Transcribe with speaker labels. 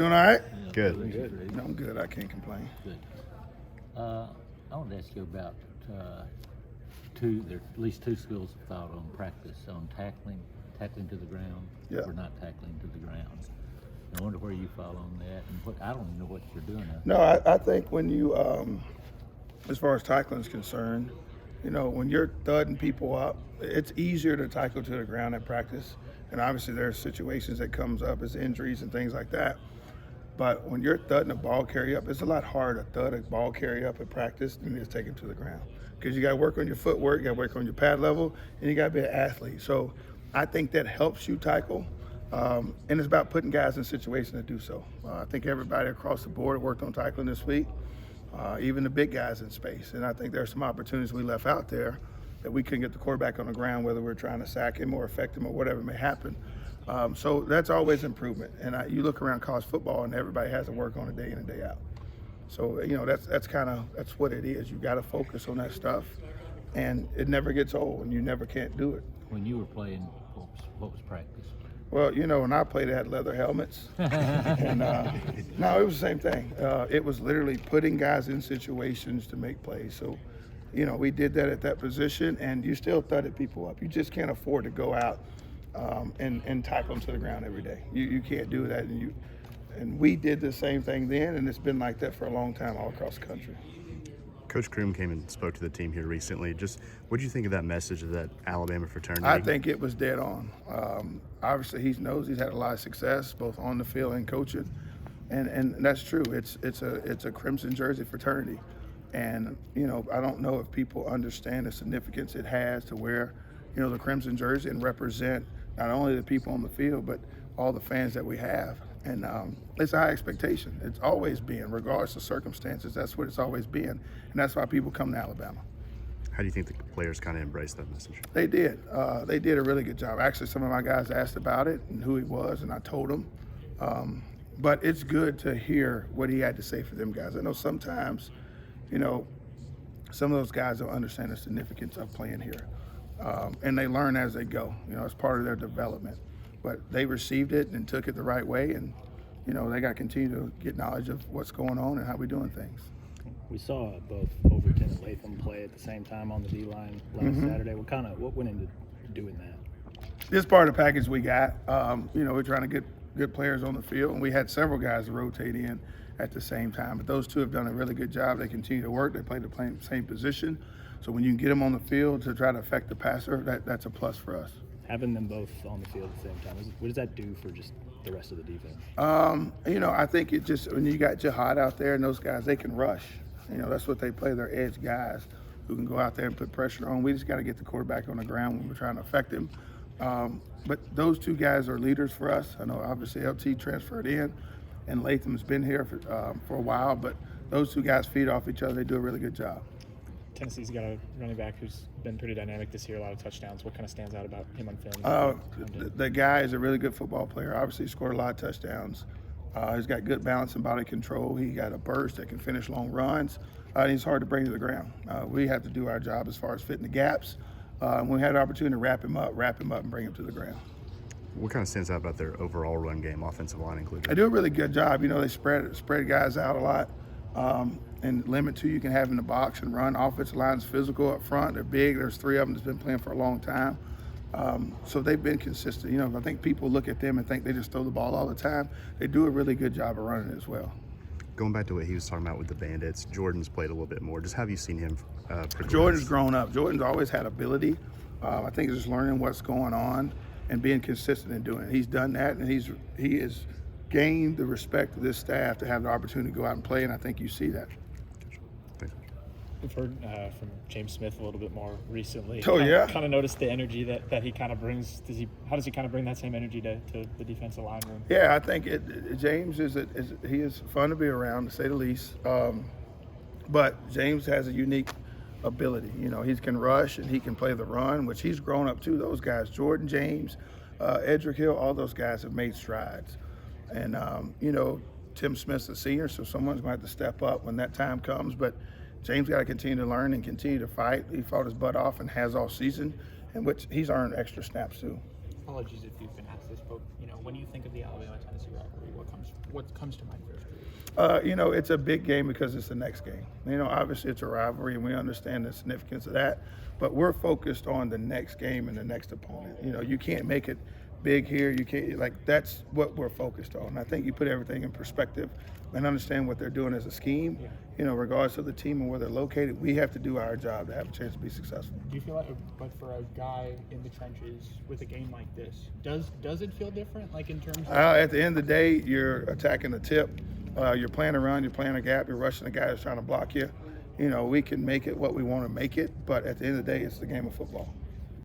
Speaker 1: Doing all right?
Speaker 2: Good.
Speaker 1: No, I'm good. I can't complain.
Speaker 3: Good. I wanted to ask you about there at least two schools have filed on practice on tackling to the ground,
Speaker 1: Yeah.
Speaker 3: or not tackling to the ground. I wonder where you fall on that, and I don't even know what you're doing now.
Speaker 1: No, I think when you, as far as tackling is concerned, when you're thudding people up, it's easier to tackle to the ground at practice. And obviously there's situations that comes up as injuries and things like that. But when you're thudding a ball carry up, it's a lot harder to thud a ball carry up at practice than it is take it to the ground. Because you got to work on your footwork, you got to work on your pad level, and you got to be an athlete. So I think that helps you tackle. And it's about putting guys in situations to do so. I think everybody across the board worked on tackling this week, even the big guys in space. And I think there's some opportunities we left out there that we couldn't get the quarterback on the ground, whether we're trying to sack him or affect him or whatever may happen. So that's always improvement. And you look around college football and everybody has to work on it day in and day out. So, that's what it is. You got to focus on that stuff. And it never gets old and you never can't do it.
Speaker 3: When you were playing, what was practice?
Speaker 1: Well, when I played, I had leather helmets. And no, it was the same thing. It was literally putting guys in situations to make plays. So, we did that at that position, and you still thudded people up. You just can't afford to go out and tackle them to the ground every day. You can't do that. And we did the same thing then, and it's been like that for a long time all across the country.
Speaker 2: Coach Kroom came and spoke to the team here recently. Just what do you think of that message of that Alabama fraternity?
Speaker 1: I think it was dead on. Obviously, he knows he's had a lot of success both on the field and coaching, and that's true. It's a Crimson Jersey fraternity, and I don't know if people understand the significance it has to wear the Crimson Jersey and represent not only the people on the field but all the fans that we have. And it's a high expectation. It's always been, regardless of circumstances. That's what it's always been, and that's why people come to Alabama.
Speaker 2: How do you think the players kind of embraced that message?
Speaker 1: They did. They did a really good job. Actually, some of my guys asked about it and who he was, and I told them. But it's good to hear what he had to say for them guys. I know sometimes, some of those guys don't understand the significance of playing here, and they learn as they go. It's part of their development. But they received it and took it the right way, and they got to continue to get knowledge of what's going on and how we're doing things.
Speaker 4: We saw both Overton and Latham play at the same time on the D-line last Saturday. What went into doing that?
Speaker 1: This part of the package we got. We're trying to get good players on the field, and we had several guys rotate in at the same time. But those two have done a really good job. They continue to work. They play the same position. So when you can get them on the field to try to affect the passer, that's a plus for us.
Speaker 4: Having them both on the field at the same time, what does that do for just the rest of the defense?
Speaker 1: I think it just, when you got Jihad out there and those guys, they can rush. That's what they play, they're edge guys who can go out there and put pressure on. We just got to get the quarterback on the ground when we're trying to affect him. But those two guys are leaders for us. I know obviously LT transferred in and Latham's been here for a while, but those two guys feed off each other. They do a really good job.
Speaker 5: Tennessee's got a running back who's been pretty dynamic this year, a lot of touchdowns. What kind of stands out about him on film?
Speaker 1: The guy is a really good football player. Obviously, he scored a lot of touchdowns. He's got good balance and body control. He got a burst that can finish long runs. And he's hard to bring to the ground. We have to do our job as far as fitting the gaps. We had an opportunity to wrap him up, and bring him to the ground.
Speaker 2: What kind of stands out about their overall run game, offensive line included?
Speaker 1: They do a really good job. They spread guys out a lot. And limit who you can have in the box and run. Offensive line's physical up front. They're big. There's three of them that's been playing for a long time. So they've been consistent. I think people look at them and think they just throw the ball all the time. They do a really good job of running as well.
Speaker 2: Going back to what he was talking about with the Bandits, Jordan's played a little bit more. Just have you seen him progress?
Speaker 1: Jordan's grown up. Jordan's always had ability. I think he's just learning what's going on and being consistent in doing it. He's done that, and he has gained the respect of this staff to have the opportunity to go out and play, and I think you see that.
Speaker 5: We've heard from James Smith a little bit more recently.
Speaker 1: Oh, yeah.
Speaker 5: Kind of noticed the energy that he kind of brings. How does he kind of bring that same energy to the defensive line room?
Speaker 1: Yeah, I think James he is fun to be around, to say the least. But James has a unique ability. He can rush and he can play the run, which he's grown up to. Those guys, Jordan, James, Edric Hill, all those guys have made strides. And Tim Smith's a senior, so someone's going to have to step up when that time comes. But James got to continue to learn and continue to fight. He fought his butt off and has all season, in which he's earned extra snaps too.
Speaker 6: Apologies if you've been asked this, but when you think of the Alabama-Tennessee rivalry, what comes what comes to mind first?
Speaker 1: It's a big game because it's the next game. Obviously it's a rivalry and we understand the significance of that, but we're focused on the next game and the next opponent. You can't make it big here. You can't, that's what we're focused on. I think you put everything in perspective and understand what they're doing as a scheme, regardless of the team and where they're located. We have to do our job to have a chance to be successful.
Speaker 6: Do you feel like, but for a guy in the trenches with a game like this, does it feel different, like in terms of?
Speaker 1: At the end of the day, you're attacking the tip. You're playing around, you're playing a gap, you're rushing the guy that's trying to block you. We can make it what we want to make it, but at the end of the day, it's the game of football.